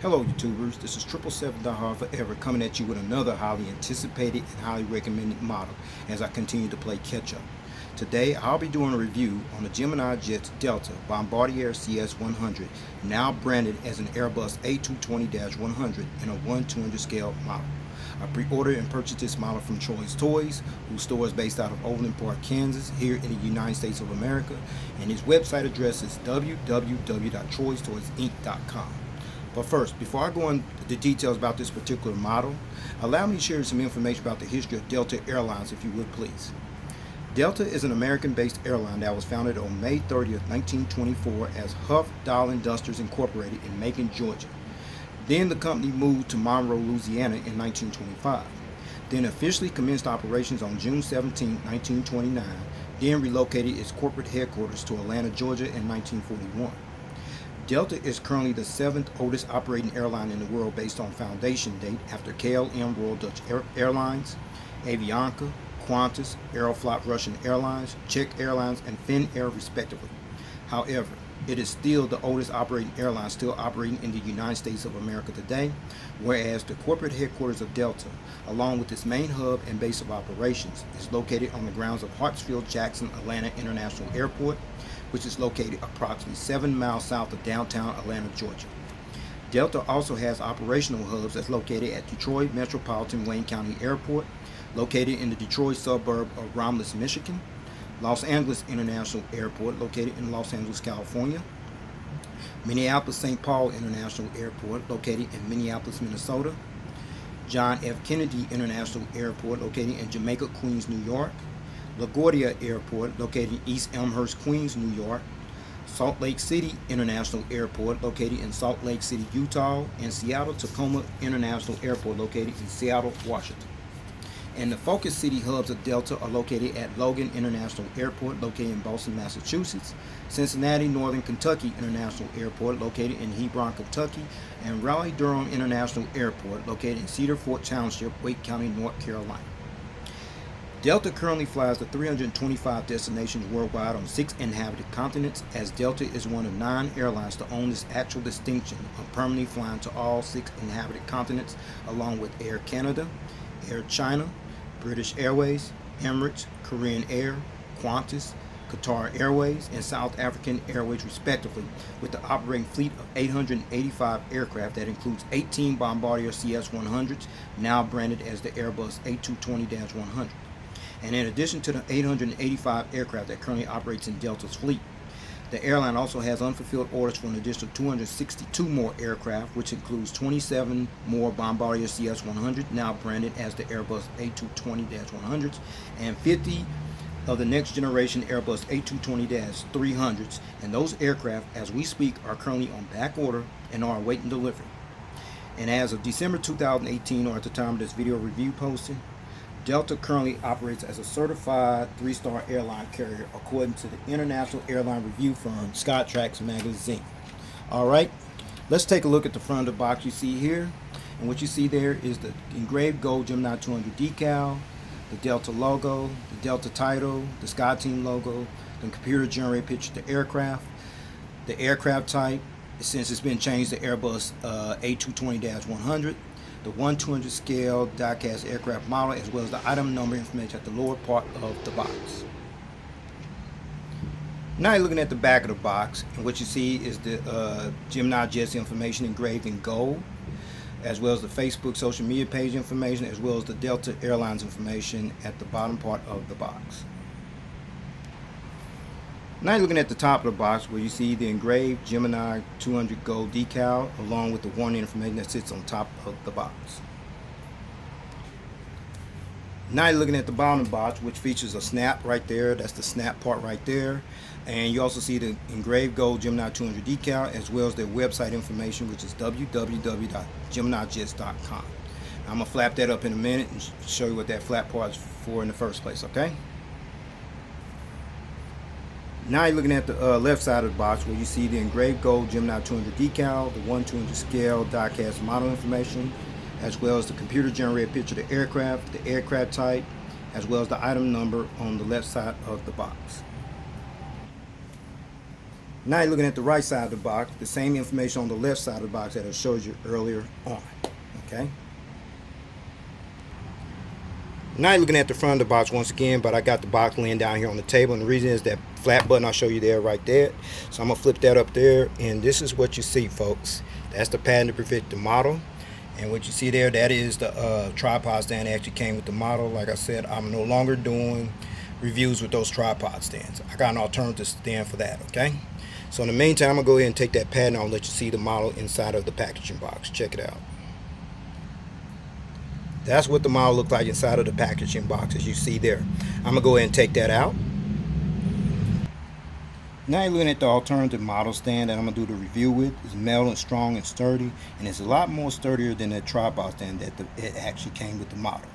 Hello YouTubers, this is 777 Forever coming at you with another highly anticipated and highly recommended model as I continue to play catch up. Today I'll be doing a review on the Gemini Jet's Delta Bombardier CS100, now branded as an Airbus A220-100 in a 1/200 scale model. I pre-ordered and purchased this model from Troy's Toys, whose store is based out of Overland Park, Kansas, here in the United States of America, and his website address is www.troystoysinc.com. But first, before I go into the details about this particular model, allow me to share some information about the history of Delta Airlines, if you would please. Delta is an American-based airline that was founded on May 30th, 1924 as Huff, Dial and Dusters Incorporated in Macon, Georgia. Then the company moved to Monroe, Louisiana in 1925. Then officially commenced operations on June 17, 1929, then relocated its corporate headquarters to Atlanta, Georgia in 1941. Delta is currently the 7th oldest operating airline in the world based on foundation date after KLM Royal Dutch Airlines, Avianca, Qantas, Aeroflot Russian Airlines, Czech Airlines, and Finnair respectively. However, it is still the oldest operating airline still operating in the United States of America today, whereas the corporate headquarters of Delta, along with its main hub and base of operations, is located on the grounds of Hartsfield-Jackson Atlanta International Airport, which is located approximately 7 miles south of downtown Atlanta, Georgia. Delta also has operational hubs that's located at Detroit Metropolitan Wayne County Airport, located in the Detroit suburb of Romulus, Michigan, Los Angeles International Airport, located in Los Angeles, California, Minneapolis-St. Paul International Airport, located in Minneapolis, Minnesota, John F. Kennedy International Airport, located in Jamaica, Queens, New York, LaGuardia Airport, located in East Elmhurst, Queens, New York, Salt Lake City International Airport, located in Salt Lake City, Utah, and Seattle-Tacoma International Airport, located in Seattle, Washington. And the focus city hubs of Delta are located at Logan International Airport, located in Boston, Massachusetts, Cincinnati Northern Kentucky International Airport, located in Hebron, Kentucky, and Raleigh-Durham International Airport, located in Cedar Fort Township, Wake County, North Carolina. Delta currently flies to 325 destinations worldwide on 6 inhabited continents, as Delta is one of 9 airlines to own this actual distinction of permanently flying to all 6 inhabited continents, along with Air Canada, Air China, British Airways, Emirates, Korean Air, Qantas, Qatar Airways, and South African Airways respectively, with the operating fleet of 885 aircraft that includes 18 Bombardier CS100s, now branded as the Airbus A220-100. And in addition to the 885 aircraft that currently operates in Delta's fleet, the airline also has unfulfilled orders for an additional 262 more aircraft, which includes 27 more Bombardier CS100, now branded as the Airbus A220-100s, and 50 of the next generation Airbus A220-300s. And those aircraft, as we speak, are currently on back order and are awaiting delivery. And as of December 2018, or at the time of this video review posting, Delta currently operates as a certified 3-star airline carrier according to the international airline review firm Skytrax Magazine. Alright, let's take a look at the front of the box you see here. And what you see there is the engraved gold Gemini 200 decal, the Delta logo, the Delta title, the SkyTeam logo, the computer generated picture of the aircraft type, since it's been changed to Airbus A220-100, the 1/200 scale die-cast aircraft model, as well as the item number information at the lower part of the box. Now you're looking at the back of the box, and what you see is the Gemini Jets information engraved in gold, as well as the Facebook social media page information, as well as the Delta Airlines information at the bottom part of the box. Now you're looking at the top of the box, where you see the engraved Gemini 200 gold decal along with the warning information that sits on top of the box. Now you're looking at the bottom of the box, which features a snap right there. That's the snap part right there. And you also see the engraved gold Gemini 200 decal, as well as their website information, which is www.geminijets.com. I'm going to flap that up in a minute and show you what that flap part is for in the first place, okay? Now you're looking at the left side of the box, where you see the engraved gold Gemini 200 decal, the 1/200 scale die-cast model information, as well as the computer generated picture of the aircraft type, as well as the item number on the left side of the box. Now you're looking at the right side of the box, the same information on the left side of the box that I showed you earlier on. Okay. Now you're looking at the front of the box once again, but I got the box laying down here on the table, and the reason is that flat button I'll show you there right there. So I'm gonna flip that up there, and this is what you see, folks. That's the patent to perfect the model, and what you see there, that is the tripod stand that actually came with the model. Like I said, I'm no longer doing reviews with those tripod stands. I got an alternative stand for that. Okay, so in the meantime, I'm gonna go ahead and take that patent out and let you see the model inside of the packaging box. Check it out. That's what the model looked like inside of the packaging box, as you see there. I'm gonna go ahead and take that out. Now you're looking at the alternative model stand that I'm gonna do the review with. It's metal and strong and sturdy, and it's a lot more sturdier than that tripod stand that it actually came with the model.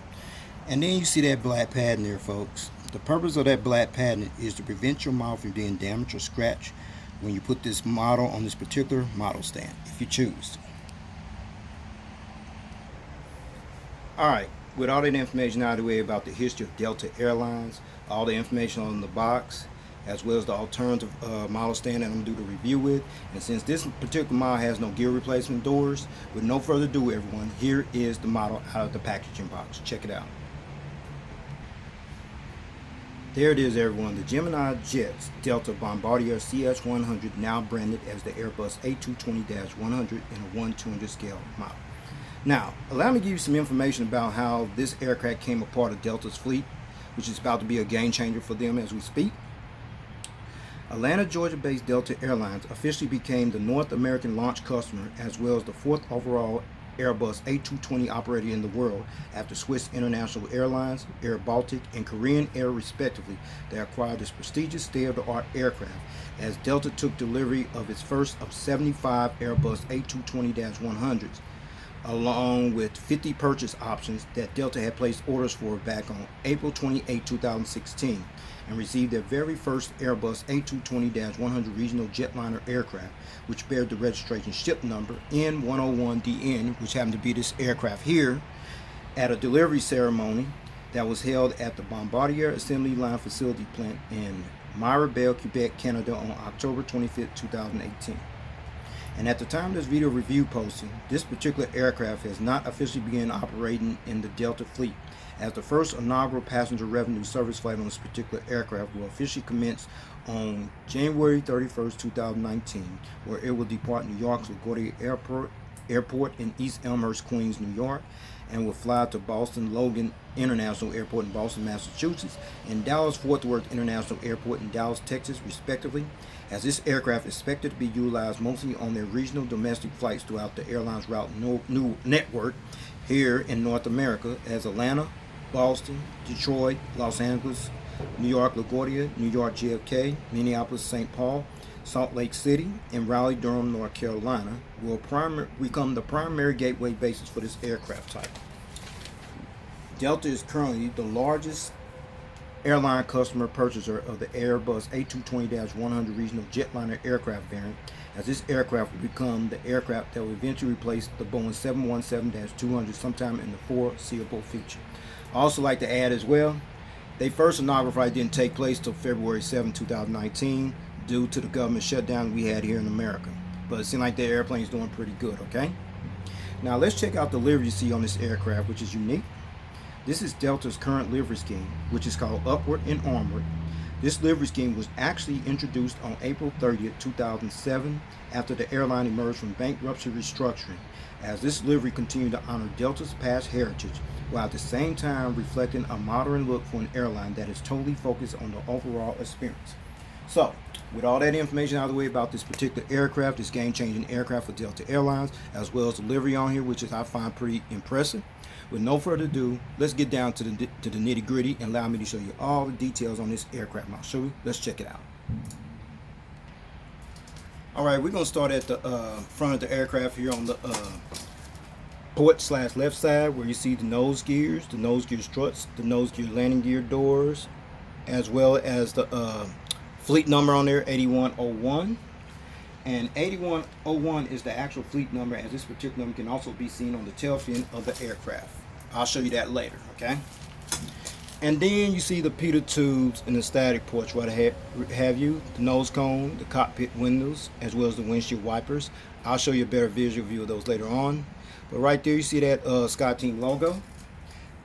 And then you see that black patent there, folks. The purpose of that black patent is to prevent your model from being damaged or scratched when you put this model on this particular model stand, if you choose. Alright, with all that information out of the way about the history of Delta Airlines, all the information on the box, as well as the alternative model stand that I'm going to do the review with, and since this particular model has no gear replacement doors, with no further ado, everyone, here is the model out of the packaging box. Check it out. There it is, everyone, the Gemini Jets Delta Bombardier CS100, now branded as the Airbus A220-100 in a 1/200 scale model. Now, allow me to give you some information about how this aircraft came a part of Delta's fleet, which is about to be a game changer for them as we speak. Atlanta, Georgia-based Delta Airlines officially became the North American launch customer, as well as the 4th overall Airbus A220 operator in the world, after Swiss International Airlines, Air Baltic, and Korean Air respectively. They acquired this prestigious state-of-the-art aircraft as Delta took delivery of its first of 75 Airbus A220-100s. Along with 50 purchase options that Delta had placed orders for back on April 28, 2016, and received their very first Airbus A220-100 regional jetliner aircraft, which bears the registration ship number N101DN, which happened to be this aircraft here, at a delivery ceremony that was held at the Bombardier Assembly Line Facility plant in Mirabel, Quebec, Canada on October 25, 2018. And at the time of this video review posting, this particular aircraft has not officially begun operating in the Delta fleet, as the first inaugural passenger revenue service flight on this particular aircraft will officially commence on January 31st, 2019, where it will depart New York's LaGuardia Airport in East Elmhurst, Queens, New York, and will fly to Boston Logan International Airport in Boston, Massachusetts, and Dallas Fort Worth International Airport in Dallas, Texas, respectively, as this aircraft is expected to be utilized mostly on their regional domestic flights throughout the airline's route new network here in North America, as Atlanta, Boston, Detroit, Los Angeles, New York LaGuardia, New York JFK, Minneapolis, St. Paul, Salt Lake City, and Raleigh-Durham, North Carolina will become the primary gateway basis for this aircraft type. Delta is currently the largest airline customer purchaser of the Airbus A220-100 regional jetliner aircraft variant, as this aircraft will become the aircraft that will eventually replace the Boeing 717-200 sometime in the foreseeable future. I also like to add as well, their first inaugural flight didn't take place till February 7, 2019 due to the government shutdown we had here in America. But it seems like the airplane's doing pretty good, okay? Now let's check out the livery you see on this aircraft, which is unique. This is Delta's current livery scheme, which is called Upward and Onward. This livery scheme was actually introduced on April 30th, 2007, after the airline emerged from bankruptcy restructuring, as this livery continued to honor Delta's past heritage, while at the same time reflecting a modern look for an airline that is totally focused on the overall experience. So, with all that information out of the way about this particular aircraft, this game-changing aircraft for Delta Airlines, as well as the livery on here, which is I find pretty impressive. With no further ado, let's get down to the nitty-gritty and allow me to show you all the details on this aircraft. Now, shall we? Let's check it out. All right, we're going to start at the front of the aircraft here on the port/left side, where you see the nose gear struts, the nose gear landing gear doors, as well as the fleet number on there, 8101. And 8101 is the actual fleet number, as this particular number can also be seen on the tail fin of the aircraft. I'll show you that later, okay? And then you see the pitot tubes and the static ports, what have you, the nose cone, the cockpit windows, as well as the windshield wipers. I'll show you a better visual view of those later on. But right there you see that SkyTeam logo.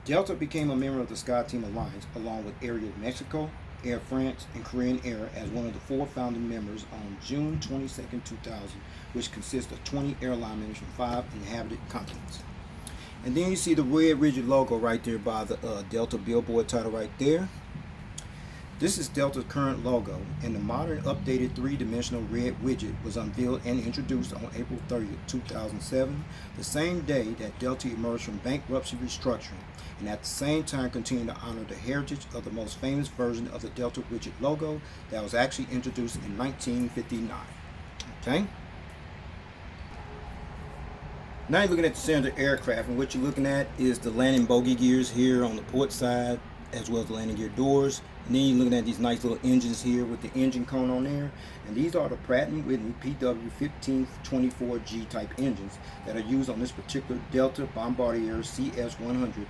Delta became a member of the SkyTeam Alliance along with Aero Mexico, Air France, and Korean Air as one of the 4 founding members on June 22, 2000, which consists of 20 airline members from 5 inhabited continents. And then you see the red rigid logo right there by the Delta billboard title right there. This is Delta's current logo, and the modern updated 3-dimensional red widget was unveiled and introduced on April 30, 2007, the same day that Delta emerged from bankruptcy restructuring, and at the same time continued to honor the heritage of the most famous version of the Delta widget logo that was actually introduced in 1959. Okay? Now you're looking at the center of the aircraft, and what you're looking at is the landing bogey gears here on the port side, as well as the landing gear doors. And then you're looking at these nice little engines here with the engine cone on there. And these are the Pratt & Whitney PW1524G type engines that are used on this particular Delta Bombardier CS100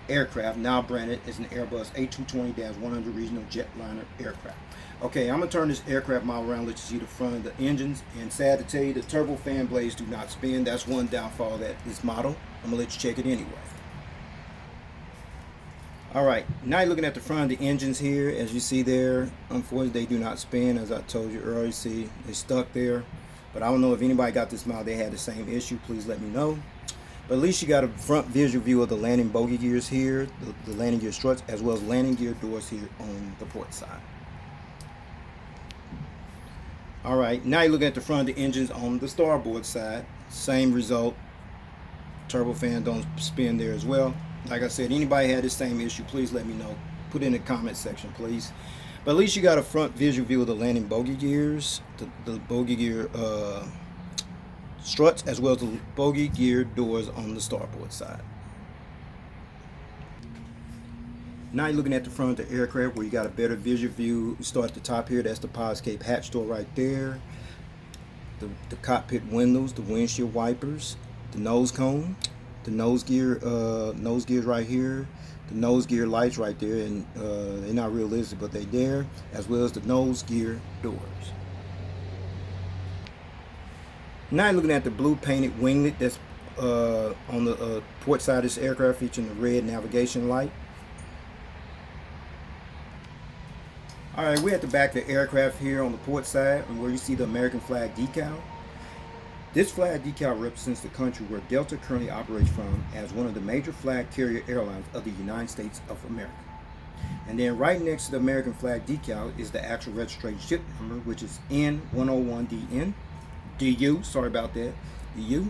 aircraft, now branded as an Airbus A220-100 regional jetliner aircraft. Okay, I'm going to turn this aircraft model around, let you see the front of the engines. And sad to tell you, the turbofan blades do not spin. That's one downfall of this model. I'm going to let you check it anyway. Alright, now you're looking at the front of the engines here. As you see there, unfortunately they do not spin. As I told you earlier, see, they're stuck there. But I don't know if anybody got this model, they had the same issue. Please let me know. But at least you got a front visual view of the landing bogey gears here, the landing gear struts, as well as landing gear doors here on the port side. Alright, now you're looking at the front of the engines on the starboard side. Same result. Turbofan don't spin there as well. Like I said, anybody had the same issue, please let me know. Put it in the comment section, please. But at least you got a front visual view of the landing bogey gears, the bogey gear struts, as well as the bogey gear doors on the starboard side. Now you're looking at the front of the aircraft where you got a better visual view. You start at the top here, that's the pod escape hatch door right there. The cockpit windows, the windshield wipers, the nose cone, the nose gears right here, the nose gear lights right there, and they're not realistic, but they're there, as well as the nose gear doors. Now you're looking at the blue painted winglet that's on the port side of this aircraft, featuring the red navigation light. Alright, we're at the back of the aircraft here on the port side, and where you see the American flag decal. This flag decal represents the country where Delta currently operates from as one of the major flag carrier airlines of the United States of America. And then right next to the American flag decal is the actual registration ship number, which is N101DN. DU, sorry about that, DU.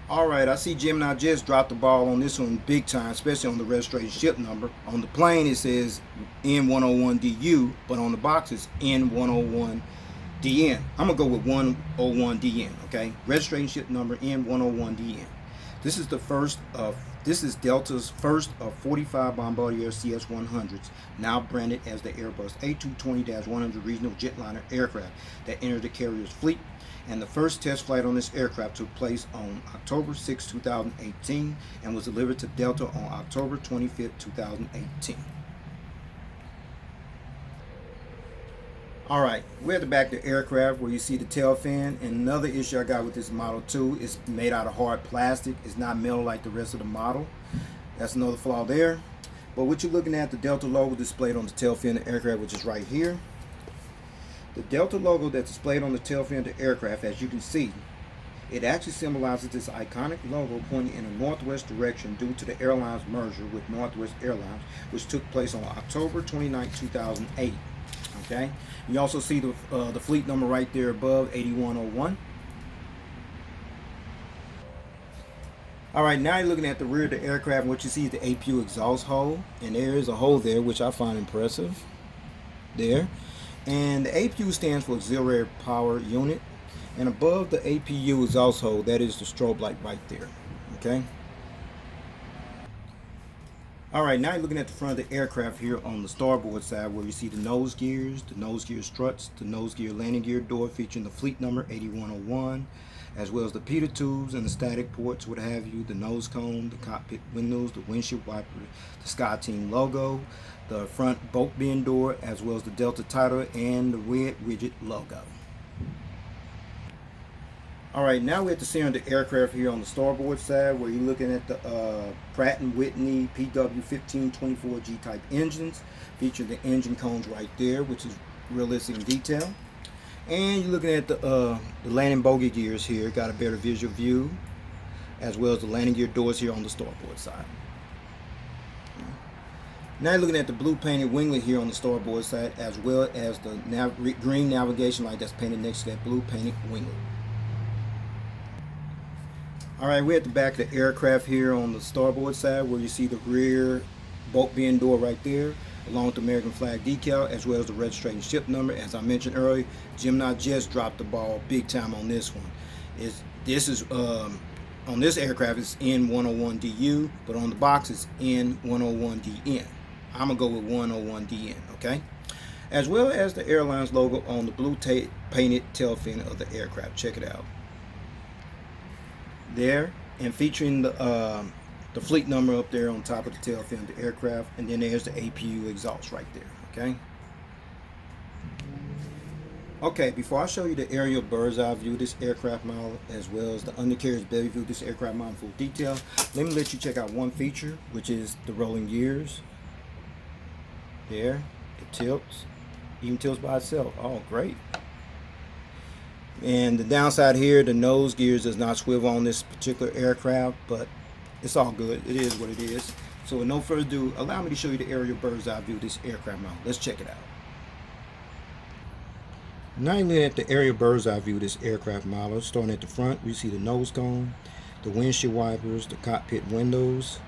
Alright, I see Gemini just dropped the ball on this one big time, especially on the registration ship number. On the plane it says N101DU, but on the box it's N101DN. I'm going to go with 101DN, okay? Registration ship number N101DN. This is Delta's first of 45 Bombardier CS100s, now branded as the Airbus A220-100 regional jetliner aircraft that entered the carrier's fleet. And the first test flight on this aircraft took place on October 6, 2018 and was delivered to Delta on October 25, 2018. Alright, we're at the back of the aircraft where you see the tail fan. And another issue I got with this model too, it's made out of hard plastic. It's not metal like the rest of the model. That's another flaw there. But what you're looking at, the Delta logo displayed on the tail fin of the aircraft, which is right here. The Delta logo that's displayed on the tail fin of the aircraft, as you can see, it actually symbolizes this iconic logo pointing in a northwest direction due to the airline's merger with Northwest Airlines, which took place on October 29, 2008. Okay, you also see the fleet number right there above, 8101. Alright, now you're looking at the rear of the aircraft, and what you see is the APU exhaust hole, and there is a hole there which I find impressive there. And the APU stands for Auxiliary Power Unit, and above the APU exhaust hole, that is the strobe light right there. Okay. Alright, now you're looking at the front of the aircraft here on the starboard side, where you see the nose gear struts, the nose gear landing gear door featuring the fleet number 8101, as well as the Peter tubes and the static ports, what have you, the nose cone, the cockpit windows, the windshield wiper, the SkyTeam logo, the front bolt bin door, as well as the Delta title and the red widget logo. Alright, now we're at the center of the aircraft here on the starboard side, where you're looking at the Pratt & Whitney PW1524G type engines, featuring the engine cones right there, which is realistic in detail. And you're looking at the landing bogey gears here, got a better visual view, as well as the landing gear doors here on the starboard side. Now you're looking at the blue painted winglet here on the starboard side, as well as the green navigation light that's painted next to that blue painted winglet. Alright, we're at the back of the aircraft here on the starboard side, where you see the rear bolt bin door right there, along with the American flag decal, as well as the registration ship number. As I mentioned earlier, Gemini just dropped the ball big time on this one. On this aircraft it's N101DU, but on the box it's N101DN. I'm gonna go with 101DN, okay? As well as the airline's logo on the blue painted tail fin of the aircraft. Check it out. There, and featuring the fleet number up there on top of the tail fin of the aircraft, and then there's the APU exhaust right there. Okay, before I show you the aerial bird's eye view of this aircraft model, as well as the undercarriage belly view of this aircraft model in full detail, let me let you check out one feature, which is the rolling gears. There, it tilts, even tilts by itself. Oh, great. And the downside here, the nose gears does not swivel on this particular aircraft, but it's all good. It is what it is. So with no further ado, allow me to show you the aerial bird's eye view of this aircraft model. Let's check it out. Now you're looking at the aerial bird's eye view of this aircraft model. Starting at the front, we see the nose cone, the windshield wipers, the cockpit windows,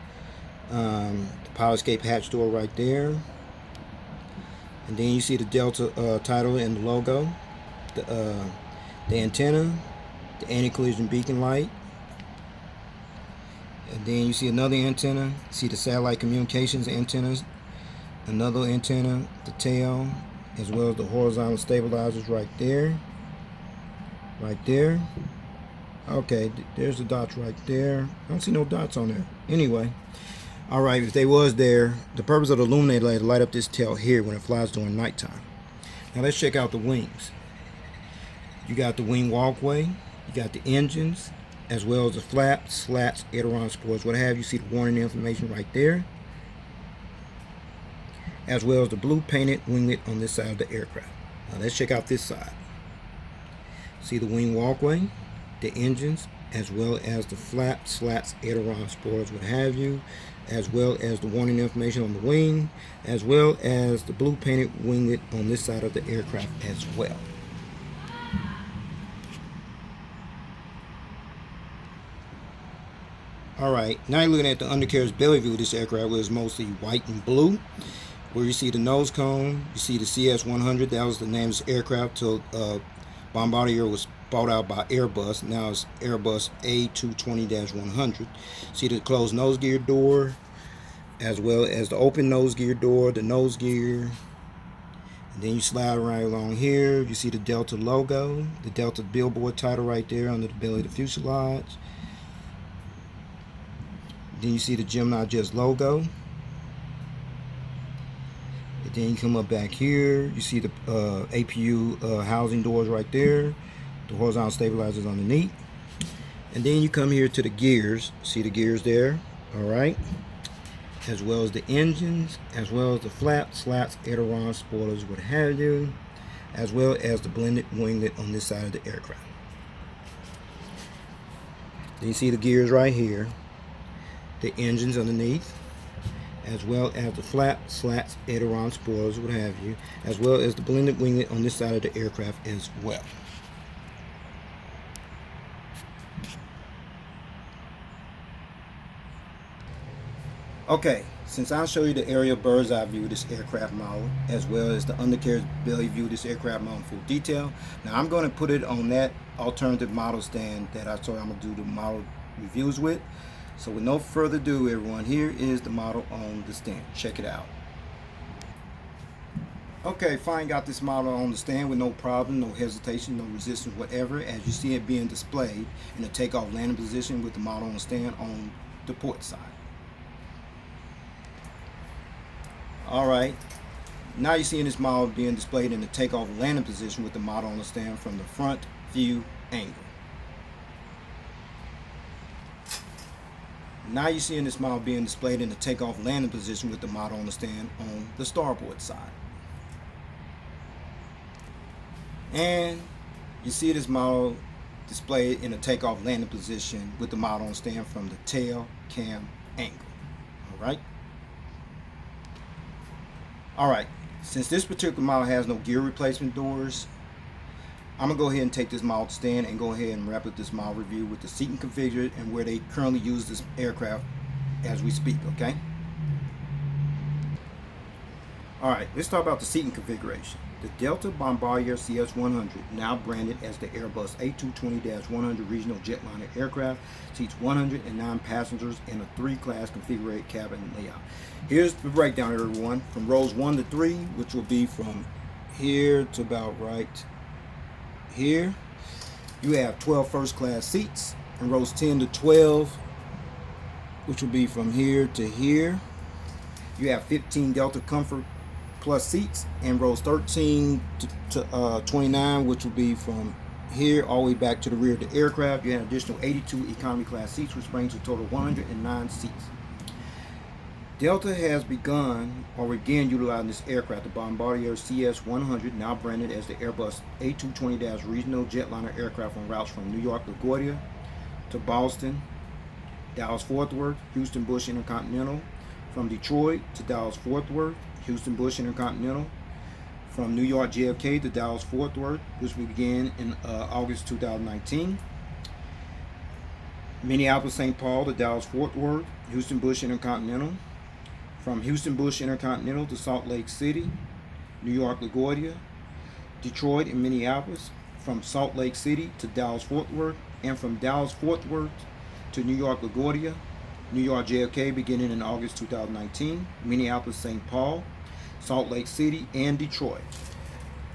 the power escape hatch door right there. And then you see the Delta title and the logo, the antenna, the anti-collision beacon light, and then you see another antenna. See the satellite communications antennas, another antenna, the tail, as well as the horizontal stabilizers right there. Okay, there's the dots right there. I don't see no dots on there. Anyway, alright, if they was there, the purpose of the illuminator light to light up this tail here when it flies during nighttime. Now let's check out the wings. You got the wing walkway, you got the engines, as well as the flaps, slats, aileron supports, what have you. See the warning information right there, as well as the blue painted winglet on this side of the aircraft. Now let's check out this side. See the wing walkway, the engines, as well as the flaps, slats, aileron supports, what have you, as well as the warning information on the wing, as well as the blue painted winglet on this side of the aircraft as well. Alright, now you're looking at the undercarriage belly view of this aircraft, where it's mostly white and blue. Where you see the nose cone, you see the CS100, that was the name of this aircraft till Bombardier was bought out by Airbus. Now it's Airbus A220-100. See the closed nose gear door, as well as the open nose gear door, the nose gear. And then you slide right along here, you see the Delta logo, the Delta billboard title right there under the belly of the fuselage. Then you see the Gemini just logo. And then you come up back here, you see the APU housing doors right there, the horizontal stabilizers underneath. And then you come here to the gears, see the gears there, alright, as well as the engines, as well as the flaps, slats, aileron, spoilers, what have you, as well as the blended winglet on this side of the aircraft. Then you see the gears right here, the engines underneath, as well as the flaps, slats, aileron, spoilers, what have you, as well as the blended winglet on this side of the aircraft as well. Okay, since I'll show you the aerial bird's eye view of this aircraft model, as well as the undercarriage belly view of this aircraft model in full detail, now I'm going to put it on that alternative model stand that I told you I'm going to do the model reviews with. So with no further ado, everyone, here is the model on the stand. Check it out. Okay, fine, got this model on the stand with no problem, no hesitation, no resistance, whatever, as you see it being displayed in a takeoff landing position with the model on the stand on the port side. Alright, now you're seeing this model being displayed in the takeoff landing position with the model on the stand from the front view angle. Now you're seeing this model being displayed in the takeoff landing position with the model on the stand on the starboard side. And you see this model displayed in a takeoff landing position with the model on stand from the tail cam angle. Alright, since this particular model has no gear replacement doors, I'm going to go ahead and take this model to stand and go ahead and wrap up this model review with the seating configured and where they currently use this aircraft as we speak, okay? Alright, let's talk about the seating configuration. The Delta Bombardier CS100, now branded as the Airbus A220-100 regional jetliner aircraft, seats 109 passengers in a 3-class configured cabin layout. Here's the breakdown, everyone. From rows 1 to 3, which will be from here to about right here, you have 12 first-class seats. In rows 10 to 12, which will be from here to here, you have 15 Delta Comfort Plus seats, and rows 13 to 29, which will be from here all the way back to the rear of the aircraft. You have an additional 82 economy class seats, which brings a total of 109 seats. Delta has begun or began utilizing this aircraft, the Bombardier CS100, now branded as the Airbus A220 regional jetliner aircraft, on routes from New York LaGuardia to Boston, Dallas Fort Worth, Houston Bush Intercontinental, from Detroit to Dallas Fort Worth, Houston Bush Intercontinental, from New York JFK to Dallas Fort Worth, which we began in August 2019. Minneapolis St. Paul to Dallas Fort Worth, Houston Bush Intercontinental, from Houston Bush Intercontinental to Salt Lake City, New York LaGuardia, Detroit and Minneapolis, from Salt Lake City to Dallas Fort Worth, and from Dallas Fort Worth to New York LaGuardia, New York JFK beginning in August 2019, Minneapolis St. Paul, Salt Lake City, and Detroit.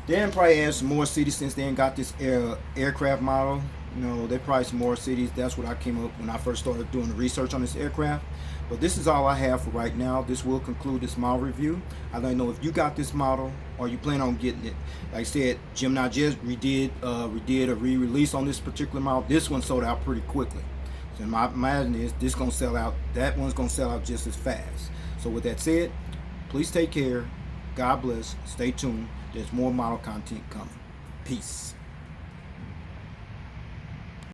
Then probably add some more cities since they ain't got this aircraft model. You know, they probably some more cities. That's what I came up when I first started doing the research on this aircraft. But this is all I have for right now. This will conclude this model review. I'd like to know if you got this model or you plan on getting it. Like I said, Gemini just redid a re-release on this particular model. This one sold out pretty quickly. So my imagine is this gonna sell out. That one's gonna sell out just as fast. So with that said, please take care. God bless. Stay tuned. There's more model content coming. Peace.